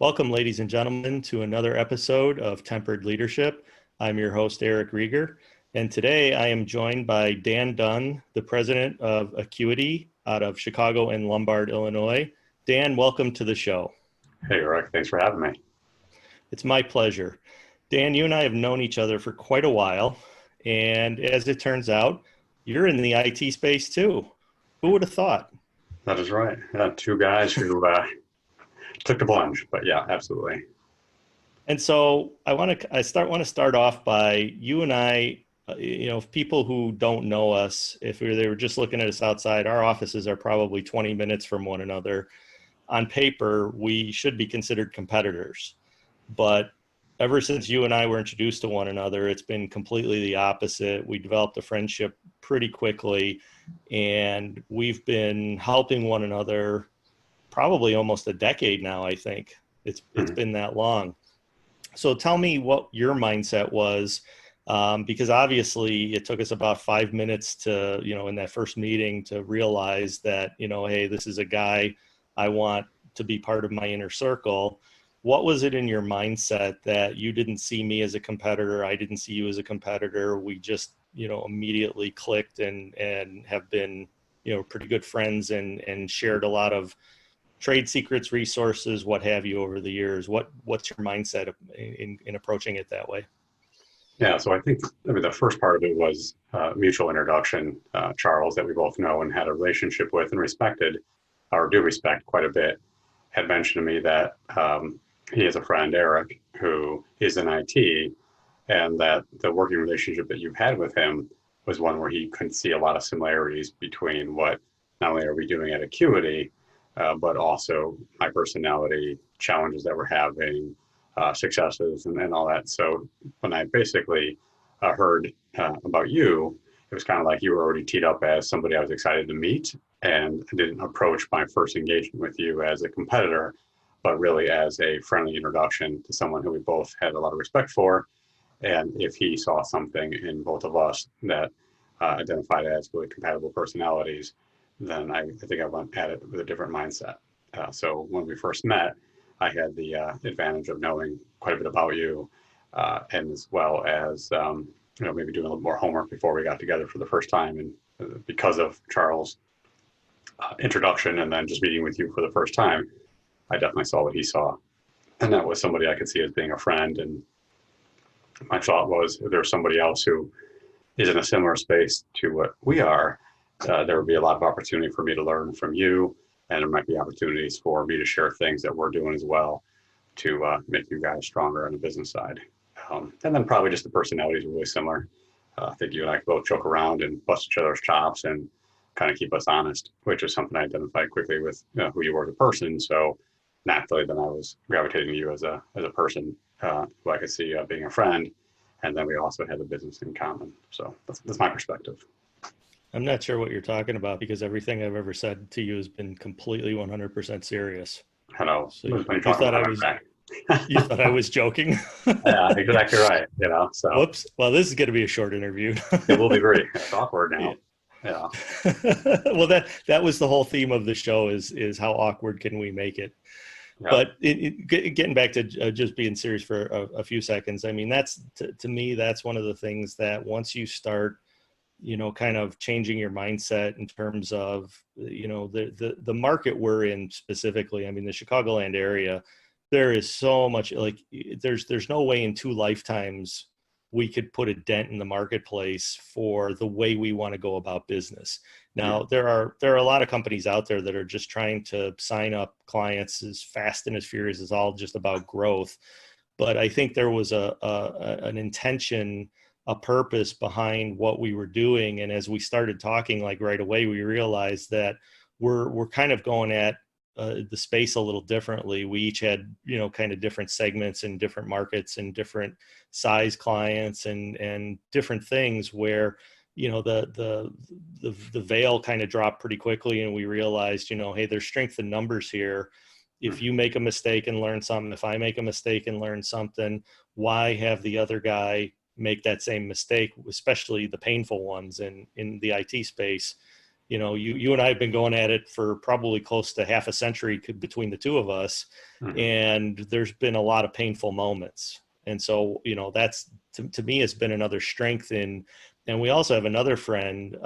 Welcome, ladies and gentlemen, to another episode of Tempered Leadership. I'm your host, Eric Rieger, and today I am joined by Dan Dunn, the president of Aqueity out of Chicago and Lombard, Illinois. Dan, welcome to the show. Hey, Eric, thanks for having me. It's my pleasure. Dan, you and I have known each other for quite a while, and as it turns out, you're in the IT space too. Who would have thought? That is right. Two guys who took the plunge, but yeah, absolutely. And so I want to start off by you and I, people who don't know us, if they were just looking at us outside, our offices are probably 20 minutes from one another. On paper, we should be considered competitors, but ever since you and I were introduced to one another, it's been completely the opposite. We developed a friendship pretty quickly, and we've been helping one another probably almost a decade now. I think it's been that long. So tell me what your mindset was, because obviously it took us about 5 minutes to, in that first meeting to realize that, hey, this is a guy I want to be part of my inner circle. What was it in your mindset that you didn't see me as a competitor? I didn't see you as a competitor. We just, immediately clicked and have been, pretty good friends and shared a lot of trade secrets, resources, what have you over the years. What's your mindset in approaching it that way? Yeah, so I think, the first part of it was mutual introduction. Charles, that we both know and had a relationship with and respected, or do respect quite a bit, had mentioned to me that he has a friend, Eric, who is in IT, and that the working relationship that you've had with him was one where he could see a lot of similarities between what not only are we doing at Aqueity, but also my personality, challenges that we're having, successes, and all that. So when I basically heard about you, it was kind of like you were already teed up as somebody I was excited to meet, and I didn't approach my first engagement with you as a competitor, but really as a friendly introduction to someone who we both had a lot of respect for. And if he saw something in both of us that identified as really compatible personalities, then I think I went at it with a different mindset. So when we first met, I had the advantage of knowing quite a bit about you, and as well as maybe doing a little more homework before we got together for the first time. And because of Charles' introduction and then just meeting with you for the first time, I definitely saw what he saw, and that was somebody I could see as being a friend. And my thought was, if there's somebody else who is in a similar space to what we are, there would be a lot of opportunity for me to learn from you, and there might be opportunities for me to share things that we're doing as well to make you guys stronger on the business side. And then probably just the personalities are really similar. I think you and I both joke around and bust each other's chops and kind of keep us honest, which is something I identified quickly with who you were as a person. So naturally, then I was gravitating to you as a person who I could see being a friend. And then we also had a business in common. So that's my perspective. I'm not sure what you're talking about, because everything I've ever said to you has been completely 100% serious. I know. So you thought I was joking? Yeah, exactly right. So. Whoops. Well, this is going to be a short interview. It will be great. It's awkward now. Yeah. Well, that was the whole theme of the show is how awkward can we make it? Yeah. But getting back to just being serious for a few seconds, I mean, that's to me, that's one of the things that once you start, kind of changing your mindset in terms of, the market we're in specifically. I mean, the Chicagoland area, there is so much, like, there's no way in 2 lifetimes we could put a dent in the marketplace for the way we want to go about business. Now, there are a lot of companies out there that are just trying to sign up clients as fast and as furious. It's all just about growth. But I think there was an intention, a purpose behind what we were doing. And as we started talking, like right away, we realized that we're kind of going at the space a little differently. We each had, kind of different segments and different markets and different size clients and different things where, the veil kind of dropped pretty quickly. And we realized, hey, there's strength in numbers here. If you make a mistake and learn something, if I make a mistake and learn something, why have the other guy make that same mistake, especially the painful ones in the IT space? you and I have been going at it for probably close to half a century between the two of us. Mm-hmm. And there's been a lot of painful moments. And so, that's to me, has been another strength and we also have another friend,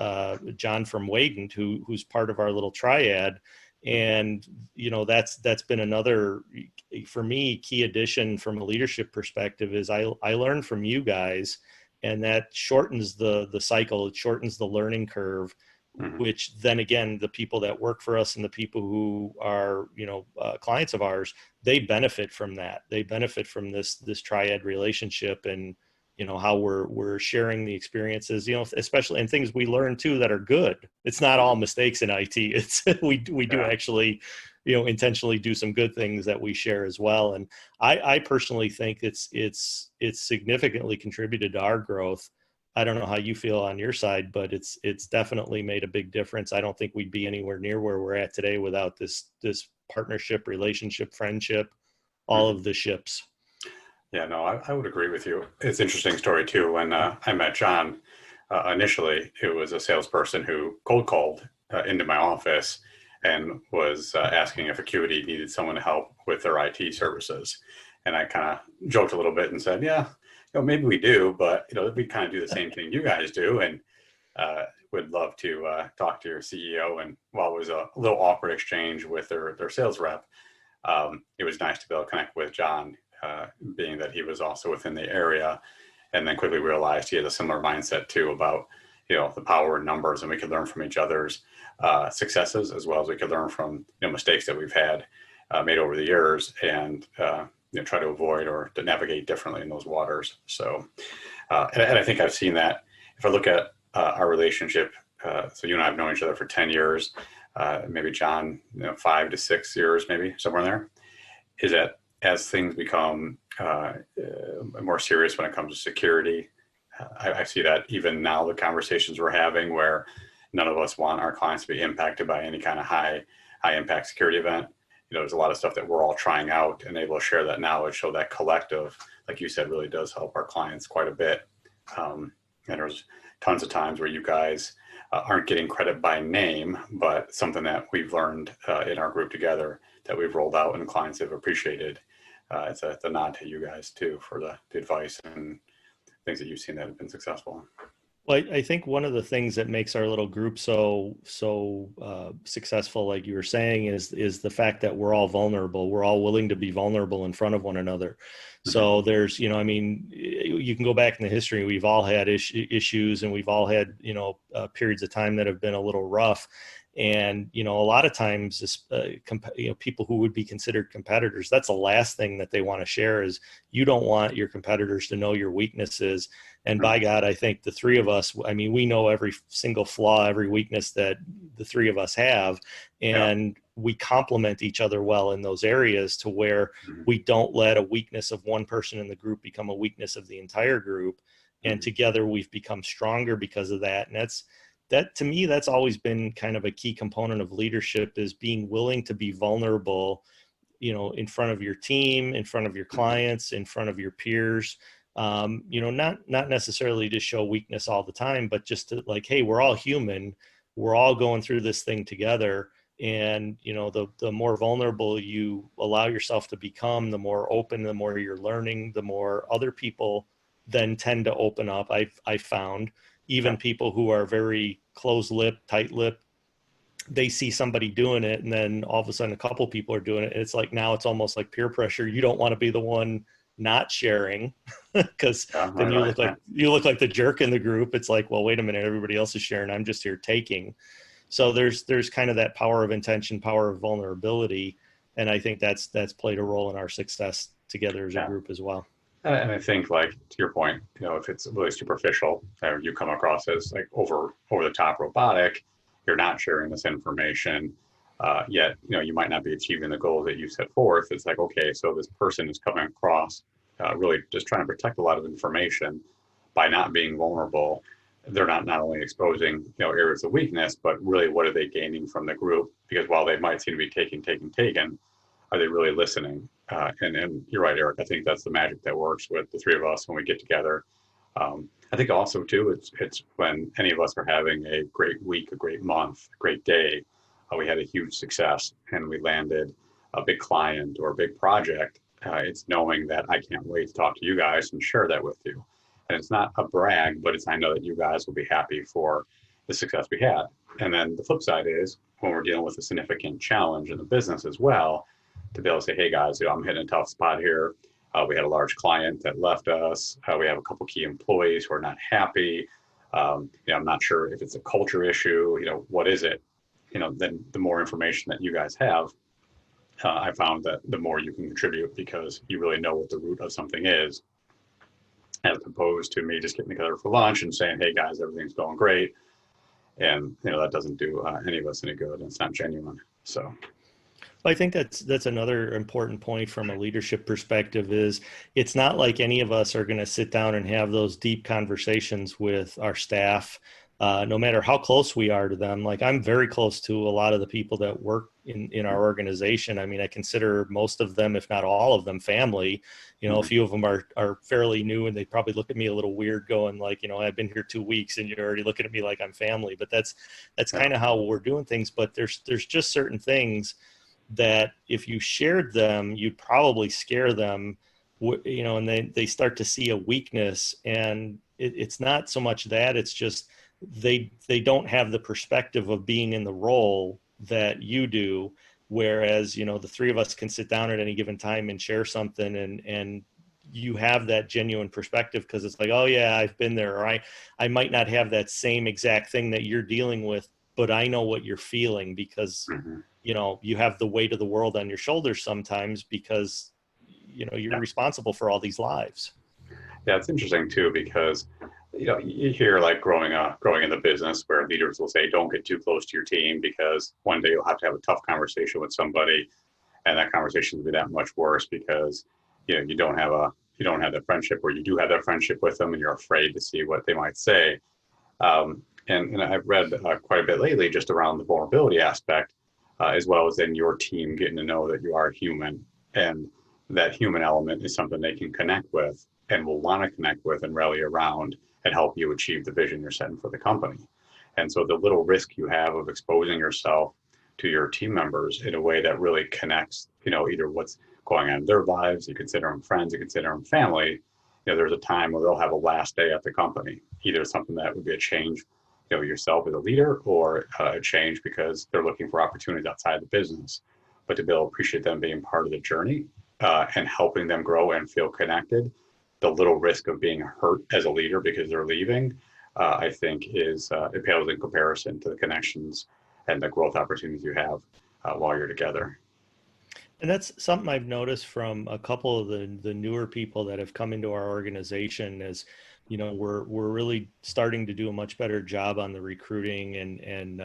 John from Wadent, who's part of our little triad. And, that's been another, for me, key addition from a leadership perspective is I learn from you guys, and that shortens the cycle. It shortens the learning curve, Mm-hmm. which then again, the people that work for us and the people who are, clients of ours, they benefit from that. They benefit from this triad relationship, and, how we're sharing the experiences, especially in things we learn too that are good. It's not all mistakes in IT. It's we do actually, intentionally do some good things that we share as well. And I personally think it's significantly contributed to our growth. I don't know how you feel on your side, but it's definitely made a big difference. I don't think we'd be anywhere near where we're at today without this partnership, relationship, friendship, all of the ships. Yeah, no, I would agree with you. It's an interesting story too. When I met John, initially it was a salesperson who cold called into my office and was asking if Aqueity needed someone to help with their IT services. And I kind of joked a little bit and said, yeah, maybe we do, but we kind of do the same thing you guys do, and would love to talk to your CEO. And while it was a little awkward exchange with their sales rep, it was nice to be able to connect with John, being that he was also within the area, and then quickly realized he had a similar mindset too about the power in numbers, and we could learn from each other's successes as well as we could learn from mistakes that we've had made over the years, and try to avoid or to navigate differently in those waters. So and I think I've seen that if I look at our relationship. So you and I have known each other for 10 years, maybe John 5 to 6 years, maybe somewhere in there, is that as things become more serious when it comes to security, I see that even now the conversations we're having where none of us want our clients to be impacted by any kind of high impact security event. There's a lot of stuff that we're all trying out and able to share that knowledge. So that collective, like you said, really does help our clients quite a bit. And there's tons of times where you guys aren't getting credit by name, but something that we've learned in our group together that we've rolled out and clients have appreciated. It's a nod to you guys too for the advice and things that you've seen that have been successful. Well, I think one of the things that makes our little group so successful, like you were saying, is the fact that we're all vulnerable. We're all willing to be vulnerable in front of one another. Mm-hmm. So there's, you can go back in the history. We've all had issues, and we've all had, periods of time that have been a little rough. And, a lot of times, people who would be considered competitors, that's the last thing that they want to share is you don't want your competitors to know your weaknesses. And by God, I think the three of us, we know every single flaw, every weakness that the three of us have, and we complement each other well in those areas to where we don't let a weakness of one person in the group become a weakness of the entire group. And together we've become stronger because of that. And that to me, that's always been kind of a key component of leadership, is being willing to be vulnerable, in front of your team, in front of your clients, in front of your peers. Not necessarily to show weakness all the time, but just to hey, we're all human. We're all going through this thing together. And, the more vulnerable you allow yourself to become, the more open, the more you're learning, the more other people then tend to open up. I've found even people who are very close-lipped, tight-lipped, they see somebody doing it, and then all of a sudden a couple people are doing it. And it's now it's almost like peer pressure. You don't want to be the one not sharing because then you look like the jerk in the group. It's well, wait a minute, everybody else is sharing. I'm just here taking. So there's kind of that power of intention, power of vulnerability. And I think that's played a role in our success together as a group as well. And I think, to your point, if it's really superficial, or you come across as over the top robotic, you're not sharing this information. Yet, you might not be achieving the goals that you set forth. It's okay, so this person is coming across really just trying to protect a lot of information by not being vulnerable. They're not only exposing areas of weakness, but really what are they gaining from the group? Because while they might seem to be taking, are they really listening? And you're right, Eric. I think that's the magic that works with the three of us when we get together. I think also too, it's when any of us are having a great week, a great month, a great day. We had a huge success and we landed a big client or a big project. It's knowing that I can't wait to talk to you guys and share that with you. And it's not a brag, but it's I know that you guys will be happy for the success we had. And then the flip side is when we're dealing with a significant challenge in the business as well, to be able to say, hey guys, I'm hitting a tough spot here. We had a large client that left us. We have a couple key employees who are not happy. I'm not sure if it's a culture issue. What is it? Then the more information that you guys have, I found that the more you can contribute because you really know what the root of something is, as opposed to me just getting together for lunch and saying, "Hey guys, everything's going great," and that doesn't do any of us any good. And it's not genuine. So. I think that's another important point from a leadership perspective is it's not like any of us are going to sit down and have those deep conversations with our staff, no matter how close we are to them. Like I'm very close to a lot of the people that work in our organization. I mean, I consider most of them, if not all of them, family. A few of them are fairly new and they probably look at me a little weird going like, I've been here 2 weeks and you're already looking at me like I'm family, but that's kind of how we're doing things. But there's just certain things that if you shared them, you'd probably scare them, and they start to see a weakness. And it's not so much that, it's just they don't have the perspective of being in the role that you do. Whereas, the three of us can sit down at any given time and share something and you have that genuine perspective because it's like, oh yeah, I've been there. Or I might not have that same exact thing that you're dealing with, but I know what you're feeling because you have the weight of the world on your shoulders sometimes because, you're responsible for all these lives. Yeah, it's interesting too, because, you hear like growing in the business where leaders will say, don't get too close to your team because one day you'll have to have a tough conversation with somebody and that conversation will be that much worse because, you don't have that friendship or you do have that friendship with them and you're afraid to see what they might say. And I've read quite a bit lately just around the vulnerability aspect, as well as in your team getting to know that you are human and that human element is something they can connect with and will want to connect with and rally around and help you achieve the vision you're setting for the company. And so the little risk you have of exposing yourself to your team members in a way that really connects, either what's going on in their lives, you consider them friends, you consider them family, there's a time where they'll have a last day at the company, either something that would be a change yourself as a leader or a change because they're looking for opportunities outside the business, but to be able to appreciate them being part of the journey and helping them grow and feel connected, the little risk of being hurt as a leader because they're leaving, I think it pales in comparison to the connections and the growth opportunities you have while you're together. And that's something I've noticed from a couple of the newer people that have come into our organization is, we're really starting to do a much better job on the recruiting and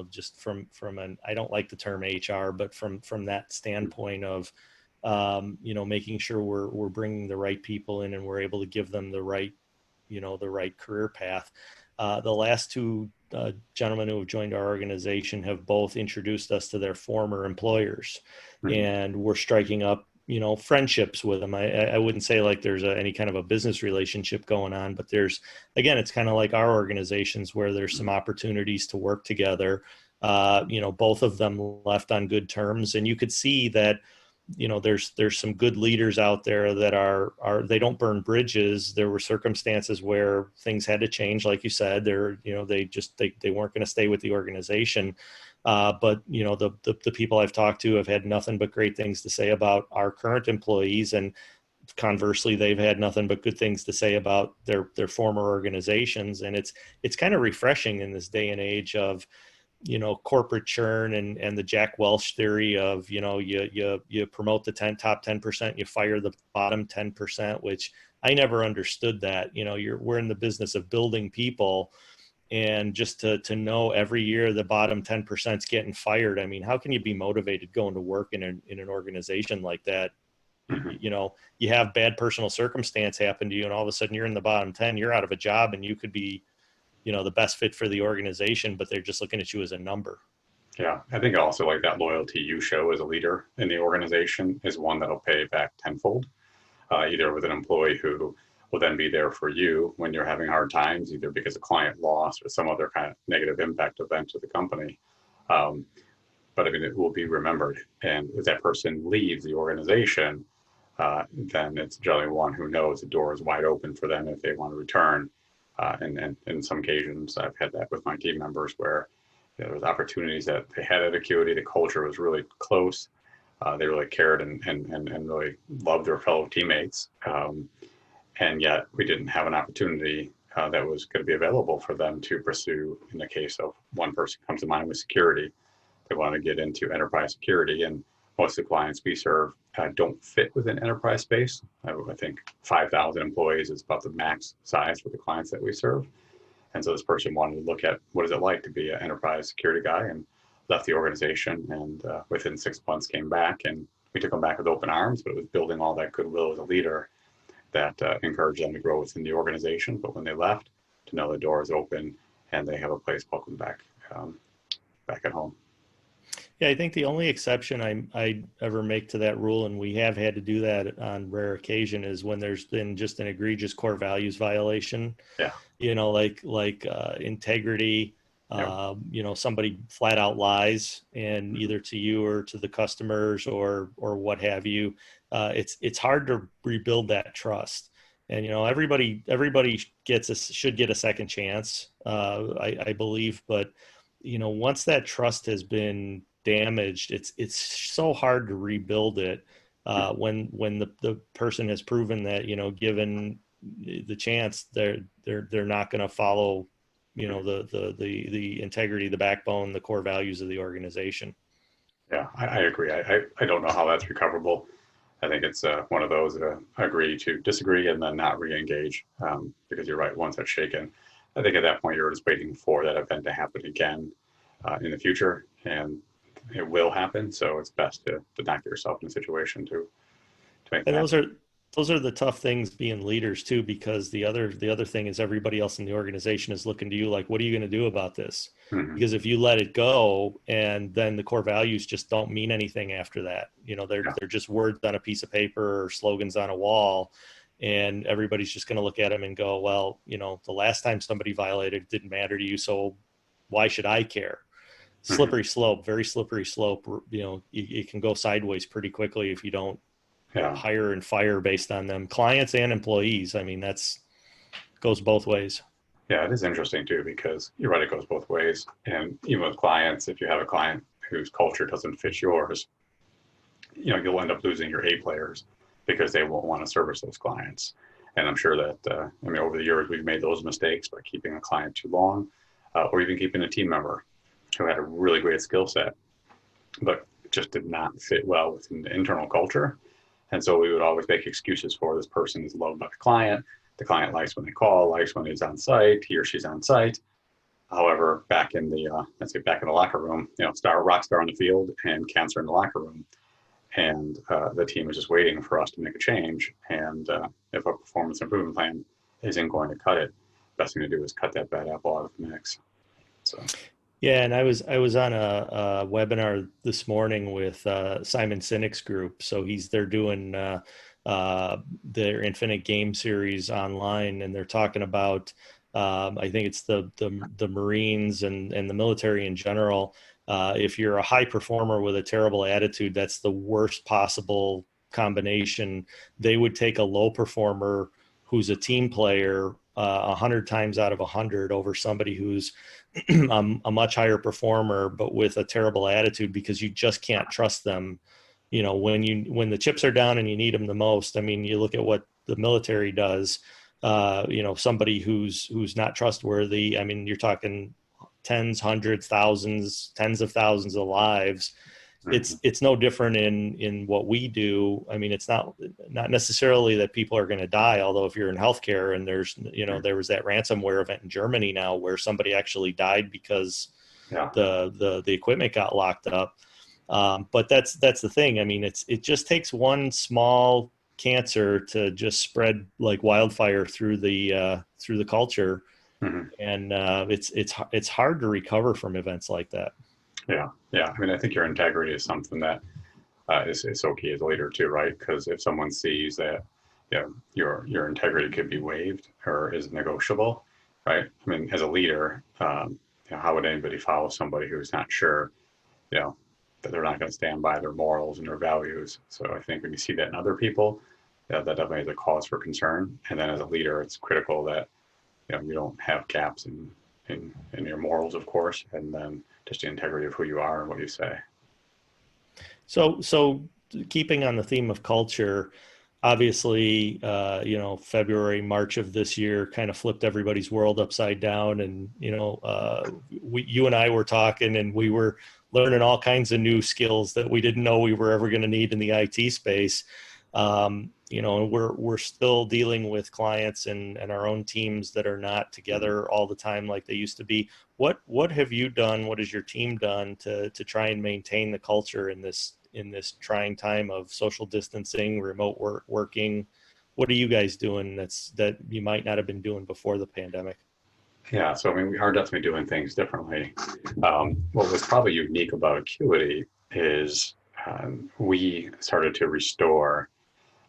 just from an, I don't like the term HR, but from that standpoint of, making sure we're bringing the right people in and we're able to give them the right career path. The last two gentlemen who have joined our organization have both introduced us to their former employers, and we're striking up, friendships with them. I wouldn't say like there's any kind of a business relationship going on, but it's kind of like our organizations where there's some opportunities to work together. Both of them left on good terms, and you could see that there's some good leaders out there that are they don't burn bridges. There were circumstances where things had to change, like you said. They weren't going to stay with the organization. But the people I've talked to have had nothing but great things to say about our current employees, and conversely, they've had nothing but good things to say about their former organizations. And it's kind of refreshing in this day and age of corporate churn and the Jack Welch theory of, you promote the top 10%, you fire the bottom 10%, which I never understood that. We're in the business of building people, and just to know every year the bottom 10% is getting fired. I mean, how can you be motivated going to work in an organization like that? You have bad personal circumstance happen to you, and all of a sudden you're in the bottom 10, you're out of a job, and you could be the best fit for the organization, but they're just looking at you as a number. Yeah, I think also like that loyalty you show as a leader in the organization is one that'll pay back tenfold, either with an employee who will then be there for you when you're having hard times, either because of client loss or some other kind of negative impact event to the company. But I mean, it will be remembered. And if that person leaves the organization, then it's generally one who knows the door is wide open for them if they want to return. And in some occasions, I've had that with my team members where there was opportunities that they had at Aqueity. The culture was really close. They really cared and really loved their fellow teammates. And yet we didn't have an opportunity that was going to be available for them to pursue. In the case of one person comes to mind with security, they want to get into enterprise security, and most of the clients we serve don't fit within enterprise space. I think 5,000 employees is about the max size for the clients that we serve. And so this person wanted to look at what is it like to be an enterprise security guy, and left the organization, and within 6 months came back, and we took them back with open arms. But it was building all that goodwill as a leader that encouraged them to grow within the organization. But when they left, to know the door is open and they have a place welcome back back at home. Yeah, I think the only exception I ever make to that rule, and we have had to do that on rare occasion, is when there's been just an egregious core values violation. Yeah. Like integrity. Somebody flat out lies, and either to you or to the customers or what have you. It's hard to rebuild that trust. And everybody should get a second chance, I believe. But once that trust has been damaged, it's so hard to rebuild it when the person has proven that given the chance they're not going to follow the integrity, the backbone, the core values of the organization. Yeah, I agree. I don't know how that's recoverable. I think it's one of those agree to disagree and then not re-engage, because you're right, once that's shaken, I think at that point you're just waiting for that event to happen again in the future, and it will happen. So it's best to not get yourself in a situation to make and that. those are the tough things being leaders too, because the other thing is everybody else in the organization is looking to you like, what are you going to do about this? Mm-hmm. Because if you let it go, and then the core values just don't mean anything after that, they're just words on a piece of paper or slogans on a wall, and everybody's just going to look at them and go, well, the last time somebody violated, it didn't matter to you, so why should I care? Slippery slope, very slippery slope. It can go sideways pretty quickly if you don't hire and fire based on them, clients and employees. I mean, that's goes both ways. Yeah, it is interesting too, because you're right, it goes both ways. And even with clients, if you have a client whose culture doesn't fit yours, you'll end up losing your A players because they won't want to service those clients. And I'm sure that, over the years, we've made those mistakes by keeping a client too long, or even keeping a team member who had a really great skill set, but just did not fit well within the internal culture. And so we would always make excuses for this person is loved by the client. The client likes when they call, likes when he's on site, he or she's on site. However, back in the locker room, rock star on the field and cancer in the locker room. And the team is just waiting for us to make a change. And if a performance improvement plan isn't going to cut it, best thing to do is cut that bad apple out of the mix. So. Yeah, and I was on a webinar this morning with Simon Sinek's group. So they're doing their Infinite Game series online, and they're talking about I think it's the Marines and the military in general. If you're a high performer with a terrible attitude, that's the worst possible combination. They would take a low performer who's a team player 100 times out of 100 over somebody who's a much higher performer but with a terrible attitude, because you just can't trust them. When the chips are down and you need them the most. I mean, you look at what the military does. Somebody who's not trustworthy. I mean, you're talking tens, hundreds, thousands, tens of thousands of lives. It's no different in what we do. I mean, it's not necessarily that people are going to die, although if you're in healthcare, and there was that ransomware event in Germany now where somebody actually died because the equipment got locked up. But that's the thing. I mean, it just takes one small cancer to just spread like wildfire through the culture. Mm-hmm. And it's hard to recover from events like that. Yeah. I mean, I think your integrity is something that is so key as a leader too, right? Because if someone sees that your integrity could be waived or is negotiable, right? I mean, as a leader, how would anybody follow somebody who's not sure, you know, that they're not going to stand by their morals and their values? So I think when you see that in other people, that definitely is a cause for concern. And then as a leader, it's critical that you don't have gaps in your morals, of course, and then just the integrity of who you are and what you say. So keeping on the theme of culture, obviously, February, March of this year kind of flipped everybody's world upside down. And, you and I were talking and we were learning all kinds of new skills that we didn't know we were ever going to need in the IT space. And we're still dealing with clients and our own teams that are not together all the time like they used to be. What have you done? What has your team done to try and maintain the culture in this trying time of social distancing, remote working? What are you guys doing that you might not have been doing before the pandemic? Yeah, so I mean, we are definitely doing things differently. What was probably unique about Acuity is we started to restore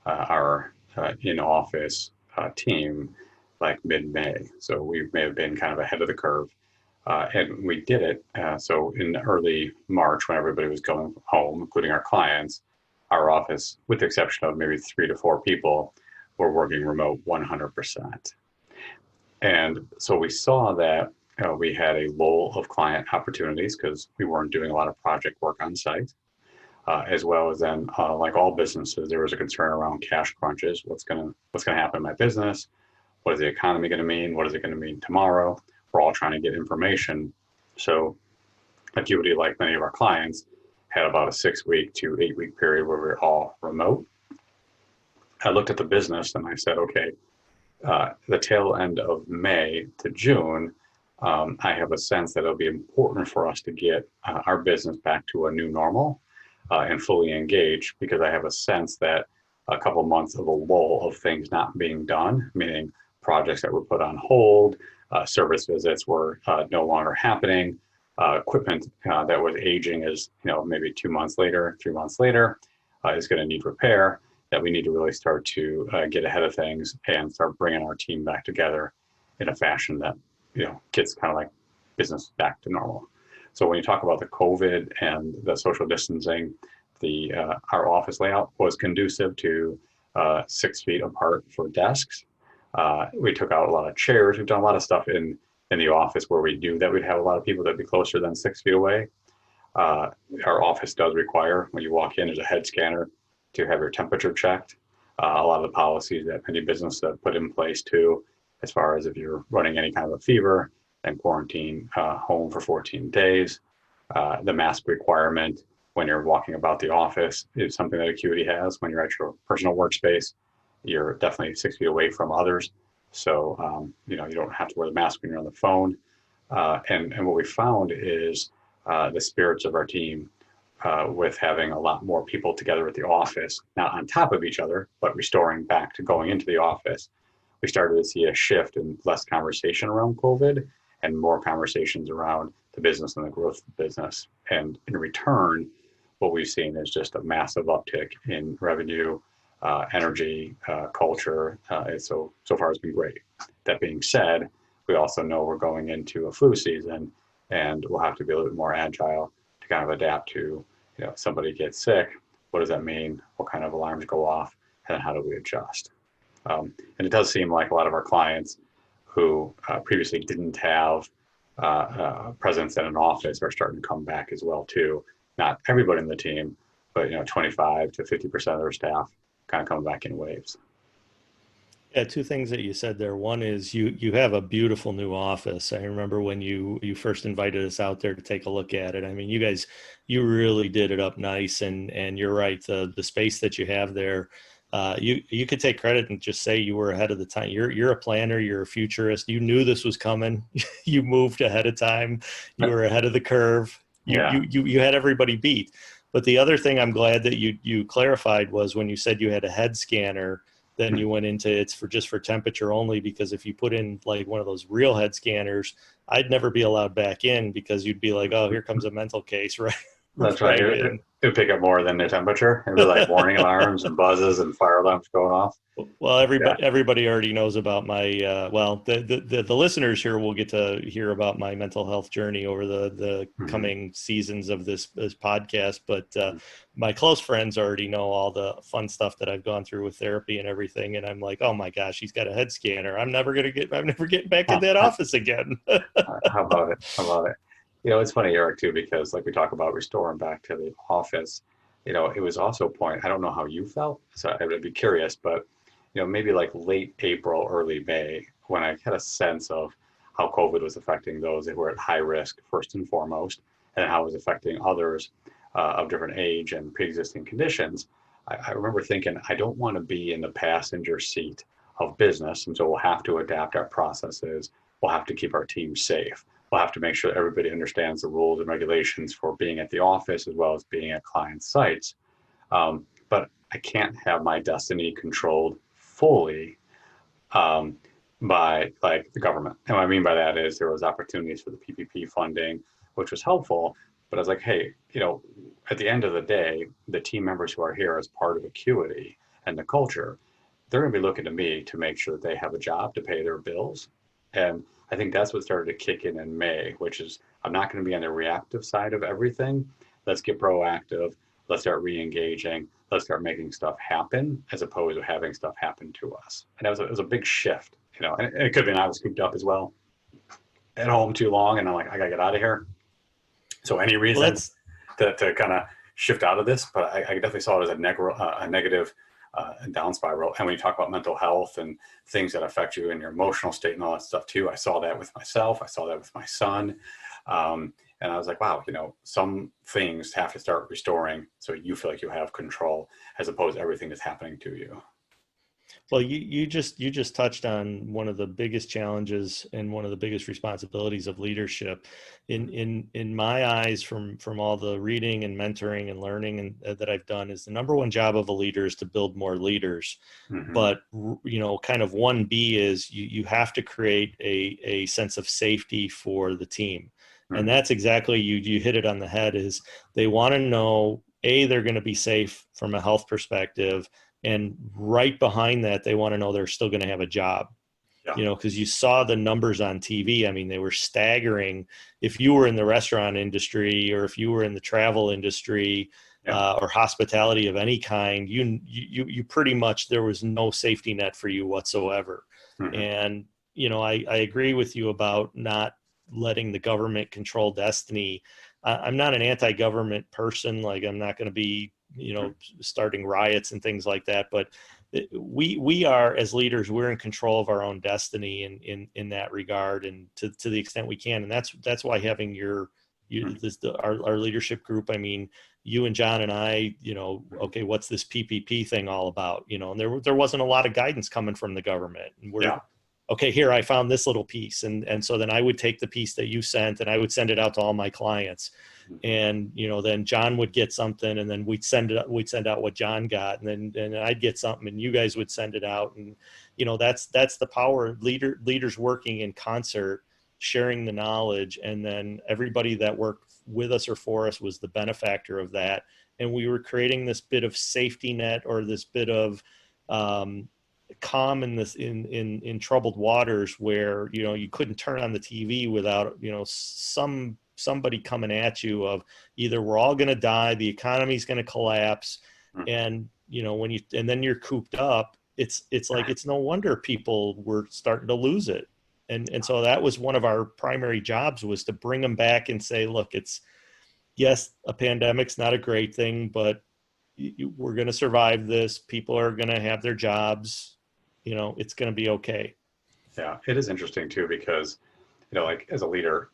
our in-office team like mid-May. So we may have been kind of ahead of the curve. And we did it. So in early March, when everybody was going home, including our clients, our office, with the exception of maybe 3 to 4 people, were working remote 100%. And so we saw that we had a lull of client opportunities because we weren't doing a lot of project work on site. As well as then, like all businesses, there was a concern around cash crunches. What's gonna happen in my business? What is the economy going to mean? What is it going to mean tomorrow? We're all trying to get information. So Acuity, like many of our clients, had about a 6-week to 8-week period where we were all remote. I looked at the business and I said, okay, the tail end of May to June, I have a sense that it'll be important for us to get our business back to a new normal and fully engaged, because I have a sense that a couple months of a lull of things not being done, meaning projects that were put on hold, service visits were no longer happening, equipment that was aging is, maybe 2 months later, 3 months later, is going to need repair, that we need to really start to get ahead of things and start bringing our team back together in a fashion that, gets kind of like business back to normal. So when you talk about the COVID and the social distancing, our office layout was conducive to 6 feet apart for desks. We took out a lot of chairs. We've done a lot of stuff in the office where we knew that we'd have a lot of people that'd be closer than 6 feet away. Our office does require, when you walk in, there's a head scanner to have your temperature checked. A lot of the policies that many businesses have put in place too, as far as if you're running any kind of a fever, then quarantine home for 14 days. The mask requirement when you're walking about the office is something that Acuity has. When you're at your personal workspace, you're definitely 6 feet away from others. So, you don't have to wear the mask when you're on the phone. And what we found is the spirits of our team with having a lot more people together at the office, not on top of each other, but restoring back to going into the office. We started to see a shift in less conversation around COVID and more conversations around the business and the growth of the business. And in return, what we've seen is just a massive uptick in revenue, energy, culture. So far it's been great. That being said, we also know we're going into a flu season and we'll have to be a little bit more agile to kind of adapt to, if somebody gets sick, what does that mean? What kind of alarms go off? And how do we adjust? And it does seem like a lot of our clients who previously didn't have presence in an office are starting to come back as well too. Not everybody in the team, but 25 to 50% of their staff kind of coming back in waves. Yeah, two things that you said there. One is you have a beautiful new office. I remember when you first invited us out there to take a look at it. I mean, you really did it up nice, and you're right. The space that you have there, you could take credit and just say you were ahead of the time. You're a planner. You're a futurist. You knew this was coming. You moved ahead of time. You were ahead of the curve. You had everybody beat. But the other thing I'm glad that you clarified was when you said you had a head scanner. Then you went into it's for temperature only, because if you put in like one of those real head scanners, I'd never be allowed back in because you'd be like, oh, here comes a mental case, right? That's right. putting It in. would pick up more than the temperature. It'd be like warning alarms and buzzes and fire alarms going off. Well, Yeah. everybody already knows about my well, the listeners here will get to hear about my mental health journey over the Mhm. coming seasons of this podcast. But Mhm. my close friends already know all the fun stuff that I've gone through with therapy and everything. And I'm like, oh my gosh, he's got a head scanner. I'm never getting back in that office again. How about it? How about it? It's funny, Eric, too, because like we talk about restoring back to the office, it was also a point, I don't know how you felt, so I would be curious, but, maybe like late April, early May, when I had a sense of how COVID was affecting those that were at high risk, first and foremost, and how it was affecting others of different age and pre-existing conditions. I remember thinking, I don't want to be in the passenger seat of business, and so we'll have to adapt our processes. We'll have to keep our team safe. We'll have to make sure that everybody understands the rules and regulations for being at the office as well as being at client sites. But I can't have my destiny controlled fully um, by like the government. And what I mean by that is there was opportunities for the PPP funding, which was helpful. But I was like, hey, at the end of the day, the team members who are here as part of Acuity and the culture, they're going to be looking to me to make sure that they have a job to pay their bills. And I think that's what started to kick in May, which is I'm not going to be on the reactive side of everything. Let's get proactive. Let's start re-engaging. Let's start making stuff happen as opposed to having stuff happen to us. And it was a big shift, and it could have been I was cooped up as well at home too long. And I'm like, I got to get out of here. So any Well, reason that's to kind of shift out of this, but I definitely saw it as a negative down spiral. And when you talk about mental health and things that affect you and your emotional state and all that stuff too, I saw that with myself. I saw that with my son. And I was like, wow, some things have to start restoring so you feel like you have control as opposed to everything that's happening to you. Well, you just touched on one of the biggest challenges and one of the biggest responsibilities of leadership. In my eyes, from all the reading and mentoring and learning that I've done, is the number one job of a leader is to build more leaders. Mm-hmm. But kind of 1B is you have to create a sense of safety for the team, and Mm-hmm. that's exactly you hit it on the head. Is they want to know they're going to be safe from a health perspective, and right behind that, they want to know they're still going to have a job, Yeah. because you saw the numbers on TV. I mean, they were staggering. If you were in the restaurant industry or if you were in the travel industry Yeah. or hospitality of any kind, you pretty much, there was no safety net for you whatsoever. Mm-hmm. And, I agree with you about not letting the government control destiny. I'm not an anti-government person. Like, I'm not going to be, starting riots and things like that. But we are, as leaders, we're in control of our own destiny in that regard, and to the extent we can. And that's why having our leadership group. I mean, you and John and I, okay, what's this PPP thing all about? And there wasn't a lot of guidance coming from the government, and we're Yeah. okay, here, I found this little piece. And so then I would take the piece that you sent and I would send it out to all my clients. And, then John would get something, and then we'd send out what John got. And then I'd get something and you guys would send it out. And, that's the power of leaders working in concert, sharing the knowledge. And then everybody that worked with us or for us was the benefactor of that. And we were creating this bit of safety net, or this bit of, calm in this in troubled waters, where you couldn't turn on the TV without somebody coming at you of either we're all going to die, the economy's going to collapse, Mm-hmm. and and then you're cooped up. It's like, it's no wonder people were starting to lose it. And so that was one of our primary jobs, was to bring them back and say, look, yes, a pandemic's not a great thing, but we're going to survive this. People are going to have their jobs. It's going to be okay. Yeah. It is interesting too, because, like as a leader,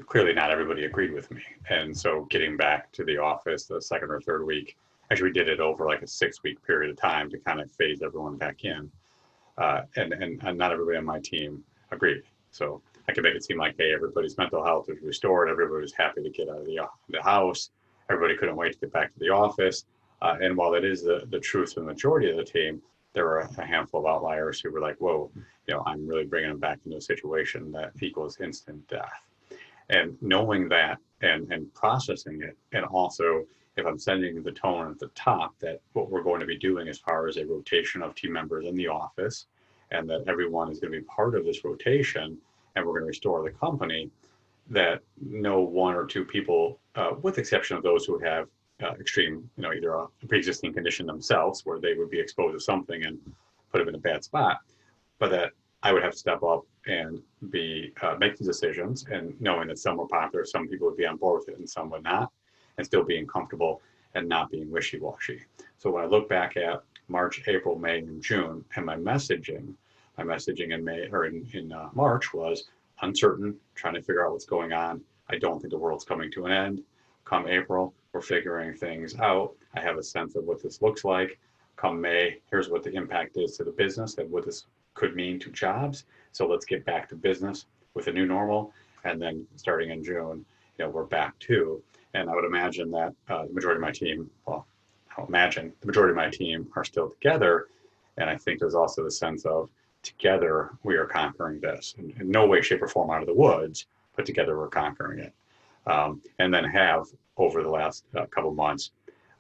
clearly not everybody agreed with me. And so getting back to the office the second or third week, actually we did it over like a 6-week period of time to kind of phase everyone back in. And not everybody on my team agreed. So I could make it seem like, hey, everybody's mental health was restored. Everybody was happy to get out of the house. Everybody couldn't wait to get back to the office. And while that is the truth for the majority of the team, there were a handful of outliers who were like, whoa, I'm really bringing them back into a situation that equals instant death. And knowing that and processing it, and also if I'm sending the tone at the top that what we're going to be doing as far as a rotation of team members in the office, and that everyone is going to be part of this rotation, and we're going to restore the company, that no one or two people, with the exception of those who have extreme, either a pre-existing condition themselves where they would be exposed to something and put them in a bad spot, but that I would have to step up and be making decisions, and knowing that some were popular, some people would be on board with it, and some would not, and still being comfortable and not being wishy-washy. So when I look back at March, April, May, and June, and my messaging in May or in March was uncertain, trying to figure out what's going on. I don't think the world's coming to an end. Come April, we're figuring things out. I have a sense of what this looks like. Come May, here's what the impact is to the business and what this could mean to jobs. So let's get back to business with a new normal. And then starting in June, we're back to. And I would imagine that the majority of my team, well, I'll imagine the majority of my team are still together. And I think there's also the sense of together we are conquering this. In no way, shape, or form out of the woods, but together we're conquering it. And then have, over the last couple months,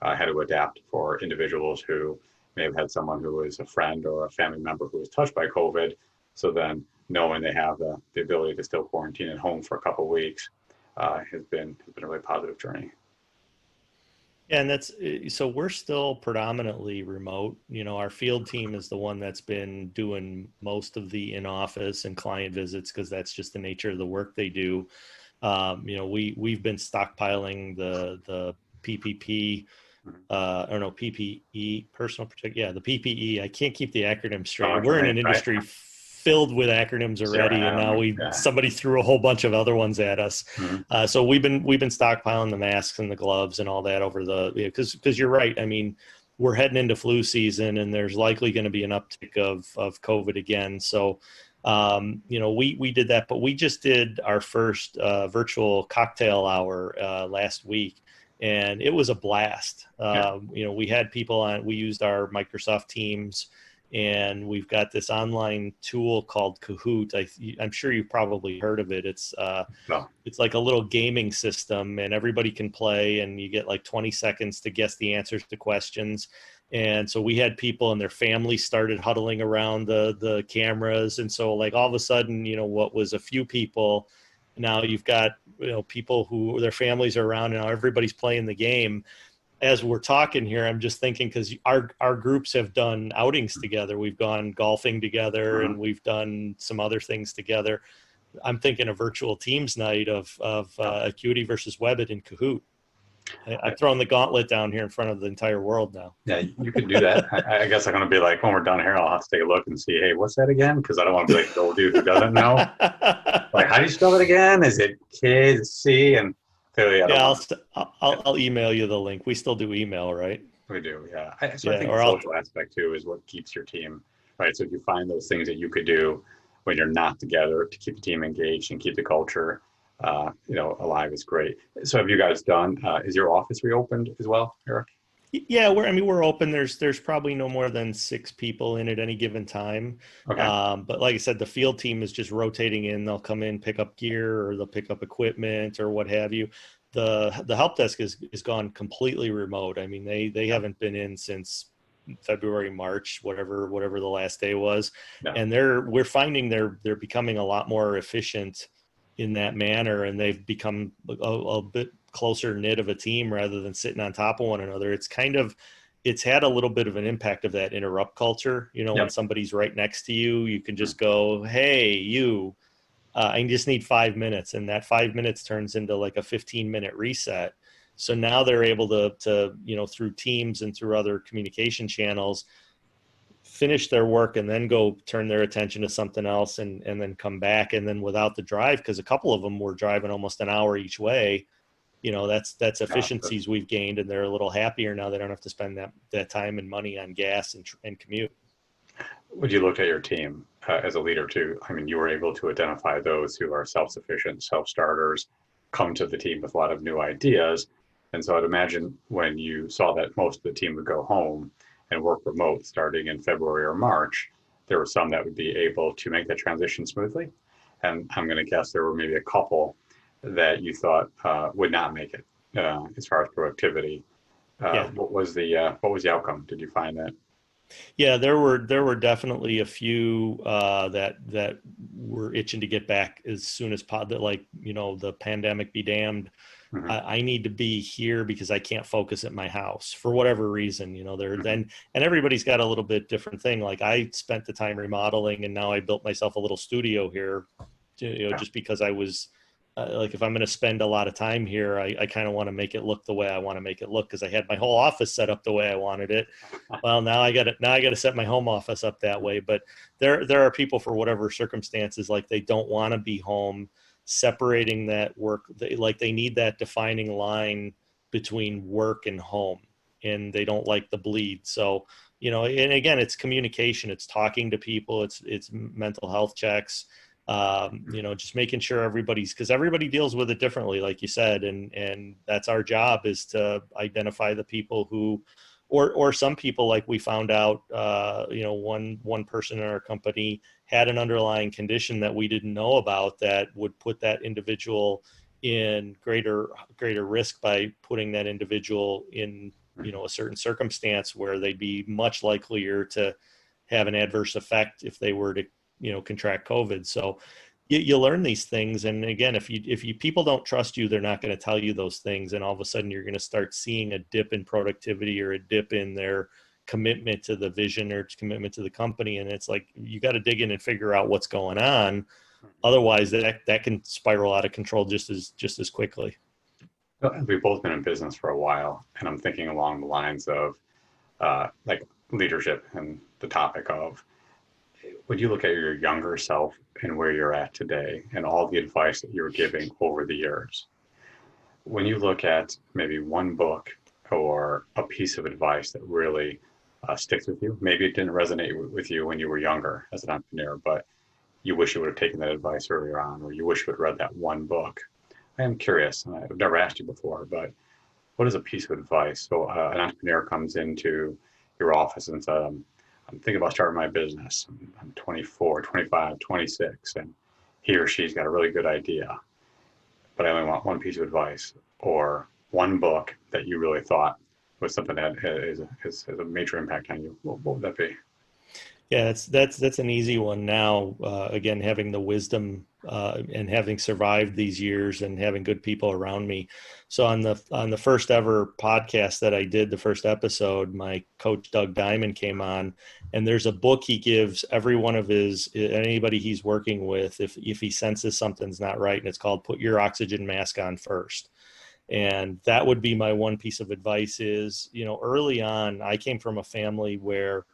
had to adapt for individuals who may have had someone who was a friend or a family member who was touched by COVID. So then knowing they have the ability to still quarantine at home for a couple of weeks has been a really positive journey. Yeah, and so we're still predominantly remote. Our field team is the one that's been doing most of the in-office and client visits because that's just the nature of the work they do. We've been stockpiling the PPP, PPE, personal protect. Yeah, the PPE. I can't keep the acronym straight. Okay, We're in an industry filled with acronyms already, and now somebody threw a whole bunch of other ones at us. Mm-hmm. So we've been stockpiling the masks and the gloves and all that over because you're right. I mean, we're heading into flu season, and there's likely going to be an uptick of COVID again. So. We did that, but we just did our first virtual cocktail hour last week, and it was a blast. We had people on. We used our Microsoft Teams, and we've got this online tool called Kahoot. I'm sure you've probably heard of it. It's like a little gaming system, and everybody can play, and you get like 20 seconds to guess the answers to questions. And so we had people and their families started huddling around the cameras. And so like all of a sudden, what was a few people, now you've got, people who their families are around and now everybody's playing the game. As we're talking here, I'm just thinking, because our groups have done outings together. We've gone golfing together and we've done some other things together. I'm thinking a virtual teams night of Aqueity versus Webbit in Kahoot. I've thrown the gauntlet down here in front of the entire world now. Yeah, you could do that. I guess I'm going to be like, when we're done here, I'll have to take a look and see, hey, what's that again? Because I don't want to be like the old dude who doesn't know. Like, how do you spell it again? Is it K, C? And clearly, I'll email you the link. We still do email, right? We do, yeah. I think the social aspect, too, is what keeps your team, right? So if you find those things that you could do when you're not together to keep the team engaged and keep the culture alive is great. So have you guys done, is your office reopened as well, Eric? Yeah, we're open. There's probably no more than 6 people in at any given time. Okay. But like I said, the field team is just rotating in. They'll come in, pick up gear, or they'll pick up equipment or what have you. The help desk is gone completely remote. I mean, they haven't been in since February, March, whatever the last day was. Yeah. And we're finding they're becoming a lot more efficient in that manner, and they've become a bit closer knit of a team rather than sitting on top of one another. It's had a little bit of an impact of that interrupt culture. When somebody's right next to you, you can just go, hey, you, I just need 5 minutes. And that 5 minutes turns into like a 15-minute reset. So now they're able to through Teams and through other communication channels, finish their work and then go turn their attention to something else and then come back. And then without the drive, because a couple of them were driving almost an hour each way, that's efficiencies we've gained, and they're a little happier now. They don't have to spend that time and money on gas and commute. Would you look at your team as a leader too? I mean, you were able to identify those who are self-sufficient, self-starters, come to the team with a lot of new ideas. And so I'd imagine when you saw that most of the team would go home and work remote starting in February or March, there were some that would be able to make that transition smoothly. And I'm going to guess there were maybe a couple that you thought would not make it as far as productivity. Yeah. What was the outcome? Did you find that? Yeah, there were definitely a few that were itching to get back as soon as that, like, the pandemic be damned. Hmm. I need to be here because I can't focus at my house for whatever reason. There Hmm. then, and everybody's got a little bit different thing. Like, I spent the time remodeling, and now I built myself a little studio here, Yeah. just because I was like, if I'm going to spend a lot of time here, I kind of want to make it look the way I want to make it look, because I had my whole office set up the way I wanted it. Well, now I got to set my home office up that way. But there are people, for whatever circumstances, like, they don't want to be home. Separating that work, they need that defining line between work and home, and they don't like the bleed. So, and again, it's communication, it's talking to people, it's mental health checks, just making sure because everybody deals with it differently, like you said, and that's our job, is to identify the people who, or some people, like we found out, one person in our company had an underlying condition that we didn't know about, that would put that individual in greater risk by putting that individual in, a certain circumstance where they'd be much likelier to have an adverse effect if they were to, contract COVID. So you learn these things. And again, if you people don't trust you, they're not going to tell you those things. And all of a sudden you're going to start seeing a dip in productivity, or a dip in their commitment to the vision, or commitment to the company. And it's like, you got to dig in and figure out what's going on. Otherwise that can spiral out of control just as quickly. We've both been in business for a while, and I'm thinking along the lines of like leadership and the topic of, would you look at your younger self and where you're at today and all the advice that you were giving over the years? When you look at maybe one book or a piece of advice that really sticks with you, maybe it didn't resonate with you when you were younger as an entrepreneur, but you wish you would have taken that advice earlier on, or you wish you had read that one book. I am curious, and I've never asked you before, but what is a piece of advice? So an entrepreneur comes into your office and says, I'm thinking about starting my business. I'm 24, 25, 26, and he or she's got a really good idea, but I only want one piece of advice or one book that you really thought was something that has a major impact on you. What would that be? Yeah, that's an easy one now. Again, having the wisdom, and having survived these years, and having good people around me. So on the first ever podcast that I did, the first episode, my coach Doug Diamond came on, and there's a book he gives every one of anybody he's working with, if he senses something's not right, and it's called "Put Your Oxygen Mask On First." And that would be my one piece of advice. Is, early on, I came from a family where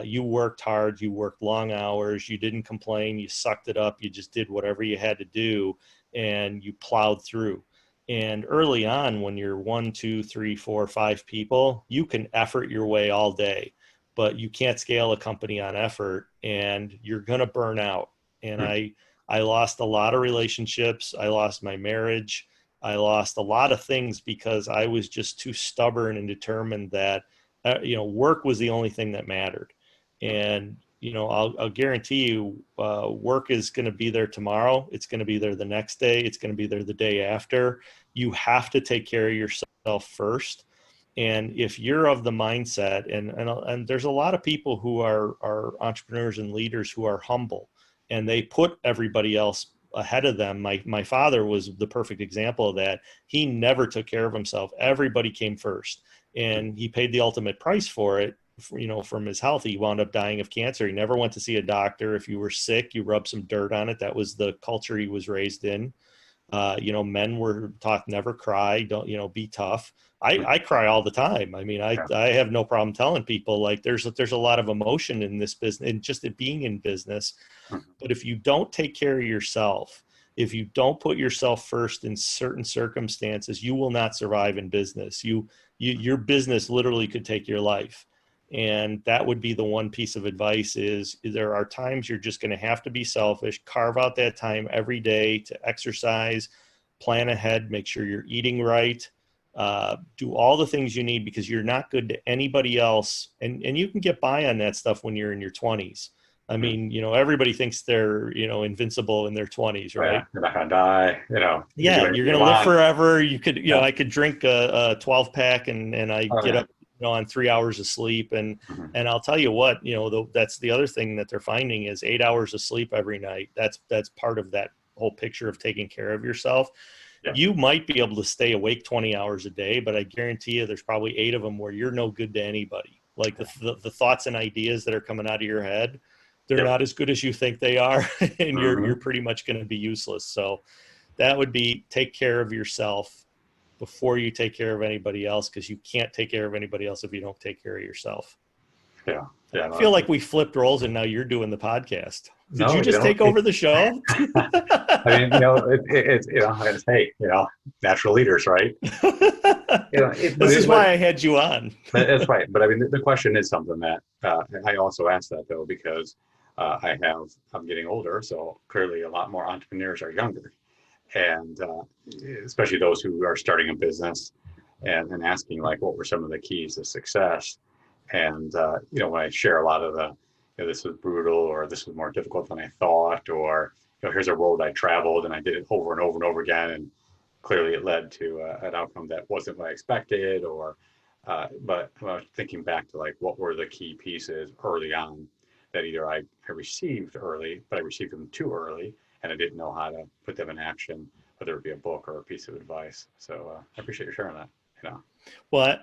you worked hard, you worked long hours, you didn't complain, you sucked it up, you just did whatever you had to do, and you plowed through. And early on, when you're one, two, three, four, five people, you can effort your way all day, but you can't scale a company on effort, and you're going to burn out. And Hmm. I lost a lot of relationships. I lost my marriage. I lost a lot of things because I was just too stubborn and determined that work was the only thing that mattered. And, I'll guarantee you, work is going to be there tomorrow. It's going to be there the next day. It's going to be there the day after. You have to take care of yourself first. And if you're of the mindset, and there's a lot of people who are entrepreneurs and leaders who are humble, and they put everybody else ahead of them. My father was the perfect example of that. He never took care of himself. Everybody came first, and he paid the ultimate price for it. From his health, he wound up dying of cancer. He never went to see a doctor. If you were sick, you rubbed some dirt on it. That was the culture he was raised in. Men were taught never cry, don't, be tough. I cry all the time. I mean, Yeah. I have no problem telling people, like, there's a lot of emotion in this business, and just it being in business. Mhm. But if you don't take care of yourself, if you don't put yourself first in certain circumstances, you will not survive in business. Your business literally could take your life. And that would be the one piece of advice: is there are times you're just going to have to be selfish, carve out that time every day to exercise, plan ahead, make sure you're eating right, do all the things you need, because you're not good to anybody else. And you can get by on that stuff when you're in your 20s. I mean, everybody thinks they're, invincible in their 20s, Oh, yeah, right? you're not gonna die. You can do Yeah, anything you're you going to live want. forever. You could, Yeah. I could drink a 12 pack and I Oh get yeah. up, on 3 hours of sleep. Mhm. And I'll tell you what, that's the other thing that they're finding is 8 hours of sleep every night. That's part of that whole picture of taking care of yourself. Yeah. You might be able to stay awake 20 hours a day, but I guarantee you there's probably 8 of them where you're no good to anybody. Like the thoughts and ideas that are coming out of your head, they're Yep. not as good as you think they are. And you're Hmm. pretty much going to be useless. So that would be take care of yourself before you take care of anybody else, because you can't take care of anybody else if you don't take care of yourself. Yeah. Yeah. I No, feel like we flipped roles and now you're doing the podcast. Did you no, just take over the show? I mean, it's, it's, hey, natural leaders, right? But This is why I had you on. that's right. But I mean, the question is something that I also asked that though, because I'm getting older, so clearly a lot more entrepreneurs are younger, and especially those who are starting a business and asking like, what were some of the keys to success? And when I share a lot of the, this was brutal, or this was more difficult than I thought, or here's a road I traveled and I did it over and over and over again, and clearly it led to an outcome that wasn't what I expected, or but I was thinking back to like, what were the key pieces early on that either I received early, but I received them too early, and I didn't know how to put them in action, whether it be a book or a piece of advice. So I appreciate you sharing that. You know. Well,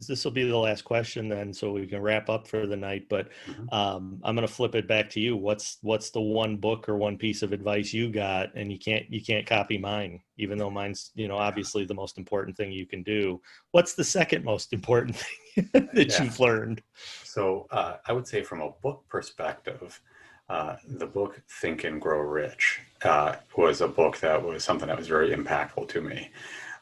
this will be the last question then, so we can wrap up for the night. But Mhm. I'm going to flip it back to you. What's the one book or one piece of advice you got, and you can't copy mine, even though mine's obviously the most important thing you can do. What's the second most important thing that Yeah. you've learned? So I would say, from a book perspective, the book Think and Grow Rich was a book that was something that was very impactful to me.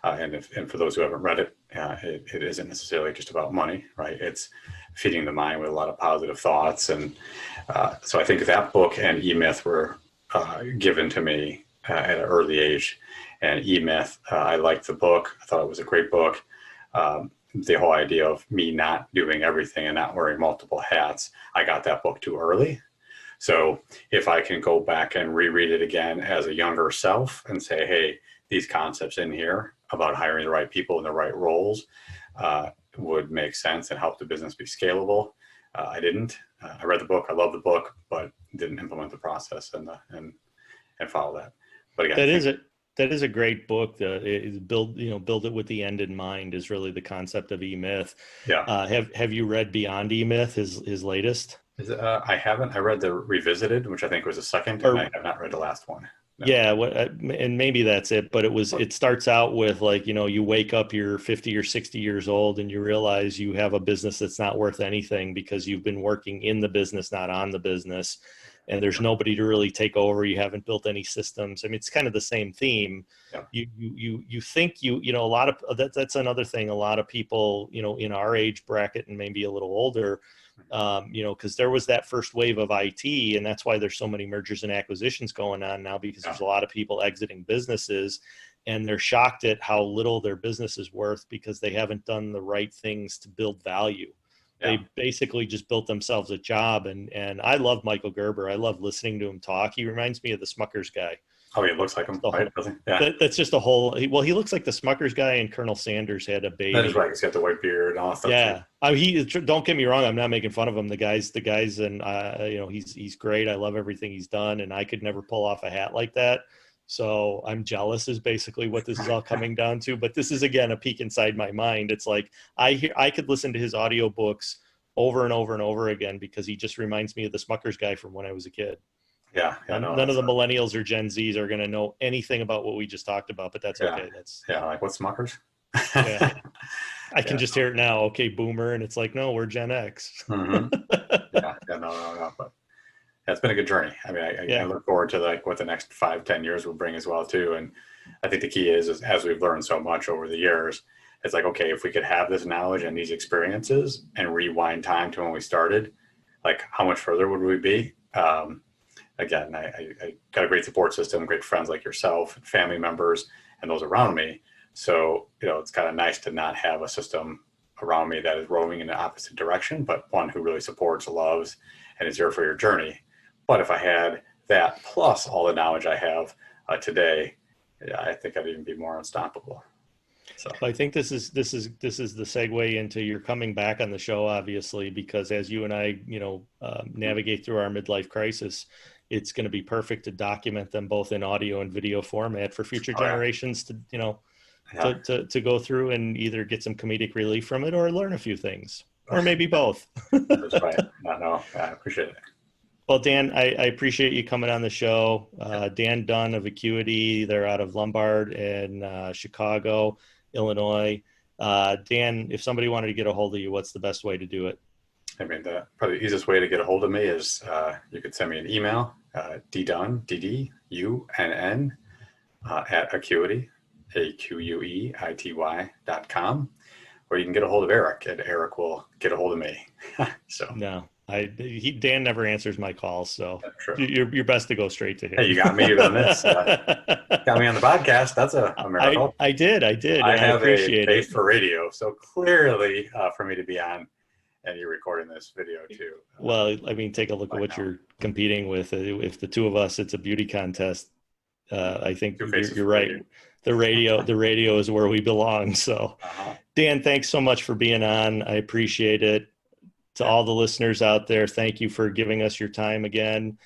And for those who haven't read it, it isn't necessarily just about money, right? It's feeding the mind with a lot of positive thoughts. And so I think that book and E-Myth were given to me at an early age. And E-Myth, I liked the book. I thought it was a great book. The whole idea of me not doing everything and not wearing multiple hats, I got that book too early. So if I can go back and reread it again as a younger self and say, hey, these concepts in here about hiring the right people in the right roles would make sense and help the business be scalable. I didn't. I read the book. I love the book, but didn't implement the process and follow that. But again, That is it. That is a great book. Build it with the end in mind is really the concept of E-Myth. yeah. Have you read Beyond E-Myth, his latest? I haven't. I read the Revisited, which I think was the second, and I Or have not read the last one. No. yeah, and maybe that's it. But it starts out with like, you wake up, you're 50 or 60 years old, and you realize you have a business that's not worth anything because you've been working in the business, not on the business. And there's nobody to really take over. You haven't built any systems. I mean, it's kind of the same theme. Yeah. You think a lot of that's another thing. A lot of people, in our age bracket and maybe a little older, because there was that first wave of IT, and that's why there's so many mergers and acquisitions going on now, because there's a lot of people exiting businesses, and they're shocked at how little their business is worth because they haven't done the right things to build value. Yeah. They basically just built themselves a job. And I love Michael Gerber. I love listening to him talk. He reminds me of the Smuckers guy. Oh, he looks like him, right? Yeah. That's just a whole, well, he looks like the Smuckers guy, and Colonel Sanders had a baby. That is right. He's got the white beard and all that stuff. Yeah. Don't get me wrong. I'm not making fun of him. The guys, and he's great. I love everything he's done, and I could never pull off a hat like that. So I'm jealous is basically what this is all coming down to. But this is, again, a peek inside my mind. It's like, I could listen to his audiobooks over and over and over again because he just reminds me of the Smuckers guy from when I was a kid. Yeah. None of the millennials or Gen Zs are going to know anything about what we just talked about, but that's okay. Like, what's Smuckers? Yeah. I can just hear it now. Okay, boomer. And it's like, no, we're Gen X. Mm-hmm. No. But it's been a good journey. I mean, I look forward to like what the next 5-10 years will bring as well too. And I think the key is as we've learned so much over the years, it's like, okay, if we could have this knowledge and these experiences and rewind time to when we started, like how much further would we be? Again, I got a great support system, great friends like yourself, family members, and those around me. So, it's kind of nice to not have a system around me that is rowing in the opposite direction, but one who really supports, loves, and is here for your journey. But if I had that plus all the knowledge I have today, yeah, I think I'd even be more unstoppable. So I think this is the segue into you're coming back on the show, obviously, because as you and I, navigate through our midlife crisis, it's going to be perfect to document them both in audio and video format for future generations to, to go through and either get some comedic relief from it or learn a few things, or maybe both. That's right. No, I appreciate it. Well, Dan, I appreciate you coming on the show. Dan Dunn of Aqueity, they're out of Lombard in Chicago, Illinois. Dan, if somebody wanted to get a hold of you, what's the best way to do it? I mean, probably the easiest way to get a hold of me is you could send me an email, ddunn, DDUNN, at Aqueity, AQUEITY.com, or you can get a hold of Eric, and Eric will get a hold of me. So no, Dan never answers my calls, so you're best to go straight to him. Hey, you got me on this. Got me on the podcast. That's a miracle. I did. I have a face for radio, so clearly for me to be on, and you're recording this video too. Well, I mean, take a look at what you're competing with. If the two of us, it's a beauty contest. I think you're right. The radio is where we belong. So, Dan, thanks so much for being on. I appreciate it. To all the listeners out there, thank you for giving us your time again.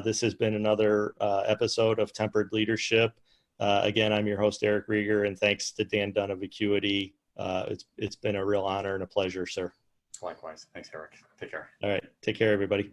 This has been another episode of Tempered Leadership. Again, I'm your host, Eric Rieger, and thanks to Dan Dunn of Aqueity. It's been a real honor and a pleasure, sir. Likewise. Thanks, Eric. Take care. All right. Take care, everybody.